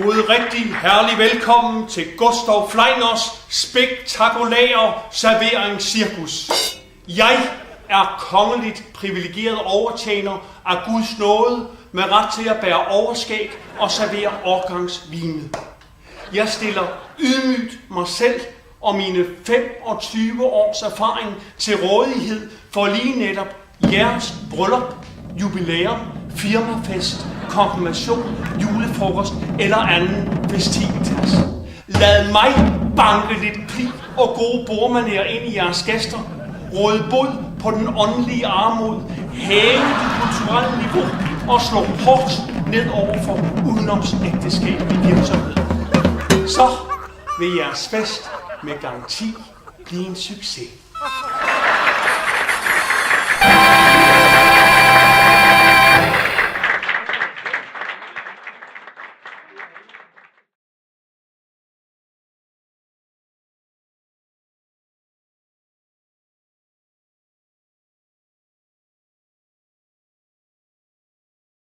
God rigtig herlig velkommen til Gustav Fleiners spektakulære serveringscirkus. Jeg er kongeligt privilegeret overtjener af Guds nåde med ret til at bære overskæg og servere årgangsvine. Jeg stiller ydmygt mig selv og mine 25 års erfaring til rådighed for lige netop jeres bryllup, jubilæum, firmafest, konfirmation, julefrokost eller anden festivitas. Lad mig banke lidt pli og gode bordmanér ind i jeres gæster, råde bod på den åndelige armod, hæve det kulturelle niveau og slå hårdt ned over for udenomsægteskab i virksomhed. Så vil jeres fest med garanti blive en succes.